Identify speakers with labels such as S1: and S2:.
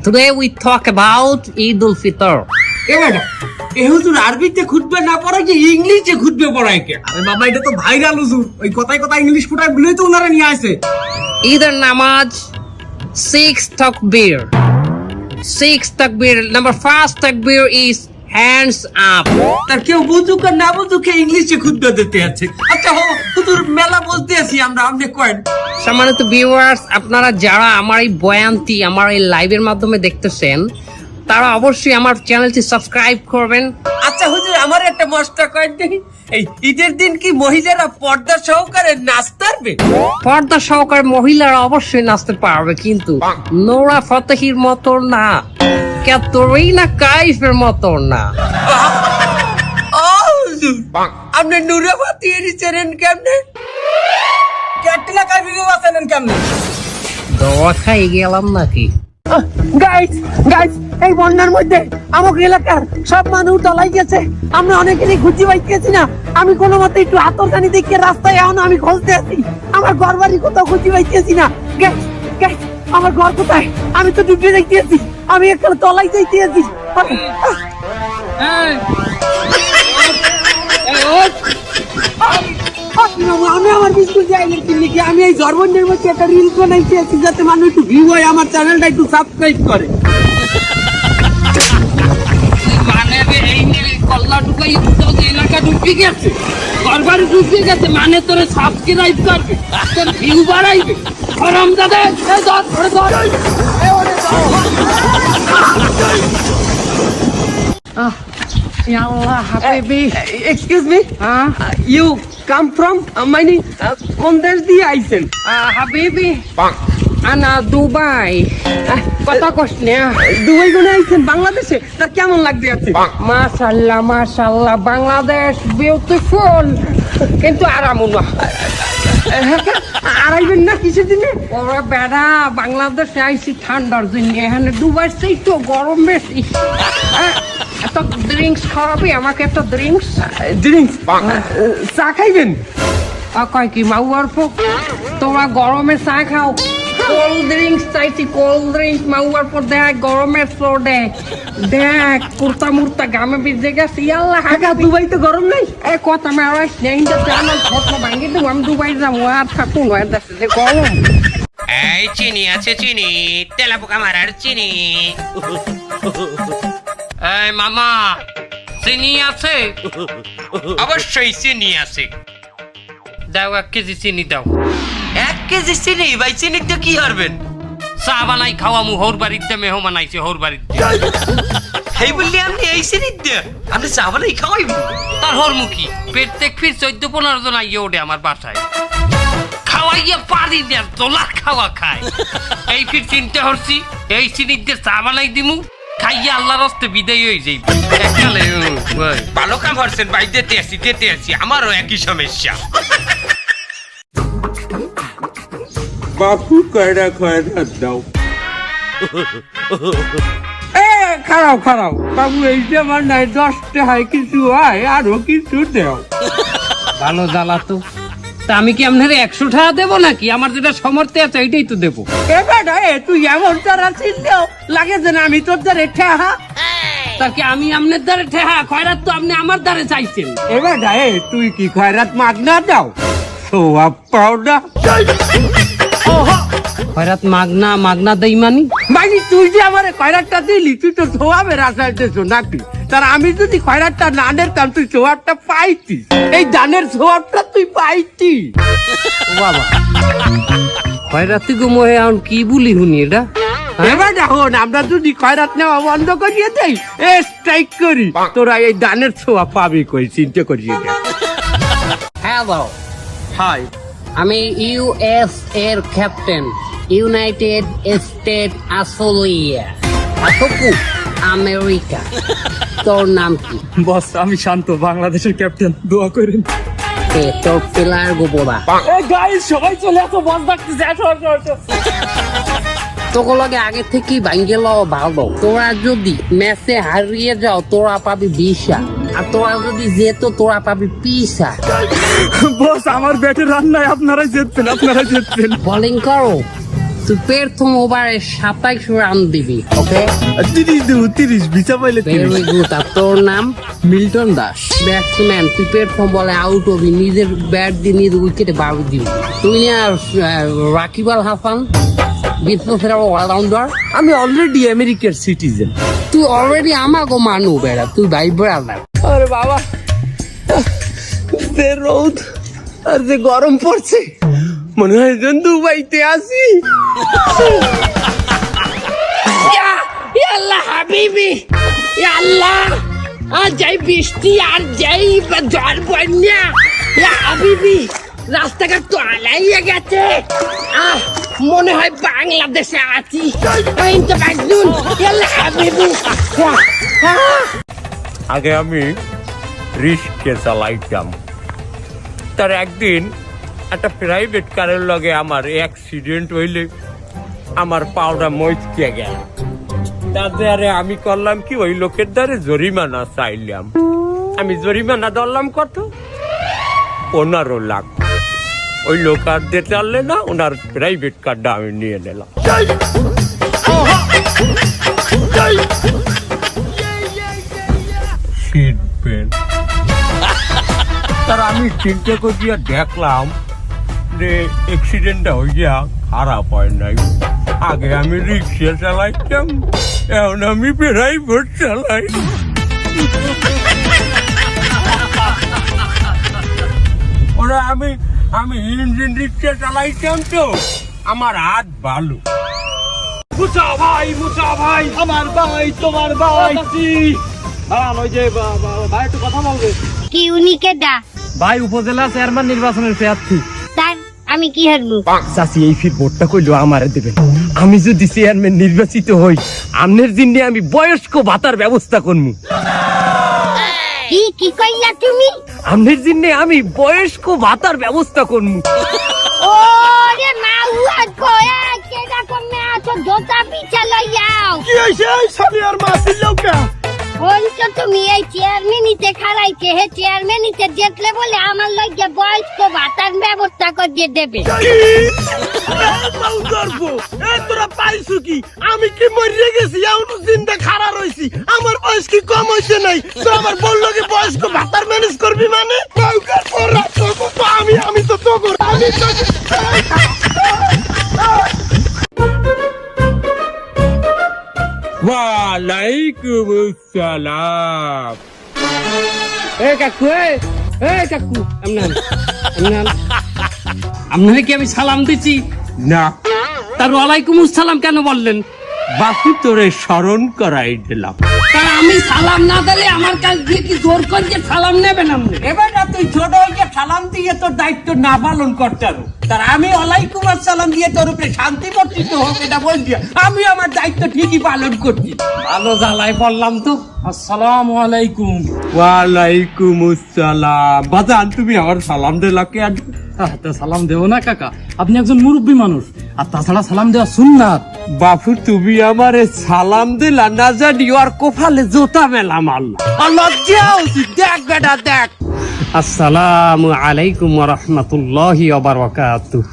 S1: Today we talk about Eid al-Fitr.
S2: এ বেটা এ হুজুর আরবিতে খুতবা না পড়ায় যে ইংলিশে খুতবা পড়ায় কে? আরে বাবা এটা তো ভাইরাল হুজুর, ওই কথায় কথায় ইংলিশ ফুটায় বলেই তো ওনারা নিয়ে আসে।
S1: Either namaz, 6 takbir. 6 takbir. Number first takbir is hands up.
S2: তার কেউ বুঝুক আর না বুঝুক ইংলিশে খুতবা দিতে আছে। আচ্ছা হুজুর মেলা বলতে আছি আমরা, আপনি কয়েন।
S1: সম্মানিত ভিউয়ার্স, আপনারা যারা আমার এই বয়ানটি আমার এই লাইভের মাধ্যমে দেখতেছেন তারা অবশ্যই আমার চ্যানেলটি সাবস্ক্রাইব করবেন।
S2: আচ্ছা হুজুর আমার একটা মশলা কয়েন দেখি, এই ঈদের দিন কি মহিলারা পর্দা সহকারে নাচতে পারবে?
S1: পর্দা সহকারে মহিলারা অবশ্যই নাচতে পারবে, কিন্তু নোরা ফতেহির মতো না, ক্যাটরিনা কাইফের মতো না।
S2: ও হুজুর আপনি নুরা ফাতিয়ের চেনেন কেমনে? ক্যাটরিনা কাইফকে চেনেন কেমনে?
S1: দোয়া খাই গেলাম নাকি?
S3: গাইস এই বন্যার মধ্যে আমাকে এলাকার সব মানুষ তলাই গেছে, আমরা অনেকেরই খুঁজে পাইতেছি না। আমি কোনো মতে একটু আতরকানি দেখে রাস্তায় এখন আমি খুঁজতে আছি, আমার ঘর বাড়ি কোথাও খুঁজে পাইতেছি না। গাইস আমার ঘর কোথায়? আমি তো ডুবে যাইতেছি, আমি একটা তলাই যাইতেছি। আমি আমার বিস্কুট যাইনি কি, আমি এই জর্বনের মধ্যে একটা রিল বানাইতে আছি যাতে মানুষ একটু ভিউ হয়, আমার চ্যানেলটা একটু সাবস্ক্রাইব করে।
S1: মানে এই কল্লা ঢুকাই এলাকা ঢুকে গেছে, ঘরবাড়ি ঢুকে গেছে, মানে তোরে সাবস্ক্রাইব করবে, তোর ভিউ বাড়াইবে। গরম দাদা Allah, habibi.
S3: Excuse me, you come from মানে কোন দেশ দিয়ে আইছেন?
S1: Habibi, ana Dubai. কথা কস না।
S3: দুবাই কোনে আইছেন? বাংলাদেশে? তা কেমন লাগতে যাচ্ছে?
S1: মাশাআল্লাহ মাশাআল্লাহ, বাংলাদেশ বিউটিফুল, কিন্তু আরামু না।
S3: আড়াইবেন না কিসের দিনে?
S1: ওরা বেড়া বাংলাদেশে আইসি ঠান্ডার জন্য, এখানে দুবাই সেই তো গরম বেশি। এত ড্রিঙ্কস খাওয়াবি আমাকে? একটা ড্রিঙ্কস
S3: চা খাইবেন?
S1: কয় কি মাউয়ার ফোক, তোমরা গরমে চা খাও, কোল্ড ড্রিঙ্কস চাইছি, কোল্ড ড্রিঙ্কস। মাউয়ার পর দেখ গরমের ফ্লোর দেখ কুর্তা মুর্তা গামে ভিজে গেছে। ইয়াল্লা
S3: কাকা দুবাই তো গরম নাই?
S1: এই কথা মেরাই নেইটা জানাল ফটো ভাঙি দেবো, আমি দুবাই যাবো আর থাকুন হয় দেখছে যে গরম।
S4: এই চিনি আছে চিনি, তেলা পোকা মারার চিনি।
S1: এই মামা চিনি আছে?
S4: অবশ্যই চিনি আছে।
S1: দাও 1 কেজি চিনি দাও।
S4: 1 কেজি চিনি? ভাই চিনি তো কি করবেন?
S1: চা বানাই খাওয়ামু, হোর বাড়িতে মেহমান আইছে, হোর বাড়িতে।
S4: এই বললি আপনি এই চিনি দিয়ে আপনি চা বানাই খাওয়াইবেন?
S1: তার হোর মুখী প্রত্যেক ফির 14-15 জন আইয়ে ওঠে আমার বাসায়, খাওয়াইয়া পারি না, তোলার খাওয়া খায়। এই ফির চিনতে হরছি এই চিনি দিয়ে চা বানাই দিমু, খাইয়া আল্লাহর রাস্তে বিদায় হয়ে যাই।
S4: ভালো কাম করছেন ভাই, দিতে আসি, আমারও একই সমস্যা।
S2: বাপু কয়টা খয়রাত দাও।
S3: খারাপ বাবু, এই যে আমার নাই 10 টাকা কিছু হয়, আরো কিছু দেও।
S1: ভালো জ্বালা তো। তা আমি কি আপনার 100 টাকা দেবো নাকি? আমার যেটা সমর্থে আছে এইটাই তো দেবো।
S3: তুই এমন তারা চিনলেও লাগে যে আমি তোর দ্বারে ঠেহা।
S1: তা কি আমি আপনার দ্বারে ঠেহা? খয়রাত তো আপনি আমার দ্বারে চাইছেন।
S3: তুই কি খয়রাত মাগনা দাও? সোয়াব পাও না?
S1: খয়রাত মাগনা দেই মানি?
S3: মানে তুই যে আমার খয়রাতটা দিলি, তুই তো সোয়াবের আশায় দিস নাকি? তার আমি যদি খয়রাতটা না নিতাম তুই সোয়াবটা পাইতি, এই দানের সোয়াবটা তুই পাইতি।
S1: ও বাবা, খয়রাতি গো মোহে এখন কি বলি শুনি এটা?
S3: এবার দেখুন, আমরা যদি খয়রাত নেওয়া বন্ধ করিয়ে দেই, স্ট্রাইক করি, তোরা এই দানের সোয়াব পাবি কই? চিন্তা করিয়ে দে।
S1: হ্যালো,
S3: হাই,
S1: আমি ইউএস এর captain, United state Australia, America. তোর নাম কি?
S5: বস আমি শান্ত, বাংলাদেশের ক্যাপ্টেন, দোয়া করেন।
S1: তোর প্লেয়ার গোবরা।
S5: গাইস সবাই চলে আসো, বস ডাকতেছে, আসো।
S1: তোকে লগে আগে থেকেই ভাঙ্গে লওয়া ভালো। তোরা যদি ম্যাচে হারিয়ে যাও তোরা পাবি 20, আর তোরা যদি যেত তোরা পাবি 20।
S5: বস আমার ব্যাটে রান নাই, আপনারাই জিতবেন।
S1: বোলিং করো, তুই প্রথম ওভারে 27 রান দিবি, ওকে?
S2: 30 বিচা পাইলে
S1: ভেরি গুড। আর তোর নাম? মিল্টন দাস। ব্যাটসম্যান, তুই প্রথম বলে আউট হবি, নিজের ব্যাট দিয়ে নিজের উইকেটে বার দিবি। তুই না রাকিব আল হাসান, বিশ্বসেরা অলরাউন্ডার।
S2: আমি অলরেডি আমেরিকার সিটিজেন।
S1: তুই অলরেডি আমাগো মানু বেড়া, তুই ভাই ব্রাদার।
S3: আরে বাবা, যে রোদ আর যে গরম পড়ছে, মনে হয় যেন দুবাইতে আসি।
S1: আল্লাহ হাবিবি, আল্লাহ, আর যাই বৃষ্টি আর যাই ঝড় বন্যা, হাবিবি রাস্তাঘাট তো আলাইয়া গেছে। মনে হয় বাংলাদেশে আছি। হাবিবি,
S6: আগে আমি রিস্কে চালাইতাম, তার একদিন একটা প্রাইভেট কারের লগে আমার অ্যাক্সিডেন্ট হইলে আমার পাওটা মচকে গেল। তাতে আরে আমি করলাম কি, ওই লোকের দ্বারে জরিমানা চাইলাম। আমি জরিমানা ধরলাম কত, 15 লাখ। ওই লোক আর দিতে পারলে না, ওনার প্রাইভেট কারটা আমি নিয়ে নিলাম। তার আমি চিন্তা করিয়া দেখলাম যে অ্যাক্সিডেন্টটা হইয়া খারাপ হয় নাই। আগে আমি রিক্সা চালাইতাম, এখন আমি প্রাইভেট চালাই। ওরা আমি ইঞ্জিন রিক্সা চালাইতাম তো আমার হাত ভালো।
S2: মুসা ভাই, আমার ভাই, তোমার ভাই। দাঁড়ান, ওই যে ভাই একটু কথা বলবে।
S7: কি উনি কেডা?
S2: ভাই উপজেলা চেয়ারম্যান নির্বাচনের প্রার্থী।
S7: তার আমি কি হারবো?
S2: চাচি, এই ফির ভোটটা কইলো আমারে দেবেন। আমি যদি চেয়ারম্যান নির্বাচিত হই, আমনের জিন্নে আমি বয়স্ক ভাতার ব্যবস্থা করবো।
S7: কি কি কইলা তুমি?
S2: আমনের জিন্নে আমি বয়স্ক ভাতার ব্যবস্থা করবো।
S7: ওরে মাউয়া কয়া কেডা কমে আছো জোতা পিছা লইয়াও।
S2: কি হইছে সামিয়ার মাসির লোকা?
S7: বলছো তুমি এই চেয়ারম্যানিতে খারাইছে, হে চেয়ারম্যানিতে জিতলে বলে আমার লইয়া বয়স্ক ভাতার ব্যবস্থা করে দেবে।
S2: তোরা পাইছো কি? আমি কি মরিয়ে গেছি? এখনো জিন্দা খাড়া রইছি। আমার বয়স কি কম হইছে নাই? তো আমার বললো কি বয়স্ক ভাতার ম্যানেজ করবি মানে? আমি তো তো আমি তো
S6: ওয়ালাইকুম আসসালাম।
S1: কাকু, কাকু, আপনার কি আমি সালাম দিচ্ছি?
S6: না,
S1: তার ওয়ালাইকুম আসসালাম কেন বললেন?
S6: বাপু তোরে স্মরণ করাই দিলাম।
S1: তার আমি সালাম না দিলে আমার কাছ দিয়ে কি জোর করে সালাম নেবেন আপনি?
S3: এবার না তুই ছোট হইয়া সালাম দিয়ে তোর দায়িত্ব না পালন করতে পারো। তার আমি ওয়ালাইকুম আসসালাম দিয়ে তোর উপরে শান্তি বর্তিত হোক এটা বল দিয়া আমি আমার দায়িত্ব ঠিকই পালন করছি।
S1: ভালো জ্বালায় পড়লাম তো।
S5: আসসালামু আলাইকুম।
S6: ওয়ালাইকুম আসসালাম। বাজান তুমি আমার সালাম দিলা কেন?
S5: তা সালাম দেবো না কাকা, আপনি একজন মুরব্বী মানুষ, আর তাছাড়া সালাম দেওয়া সুন্নাত।
S6: বাপু তুমি আমারে সালাম দিলা না জানি আর কোফালে জোতা মেলা মারলা।
S3: লজ্জা উচিত। দেখ বেটা দেখ।
S1: আসসালামু আলাইকুম ওয়া রাহমাতুল্লাহি ওয়া বারাকাতুহু।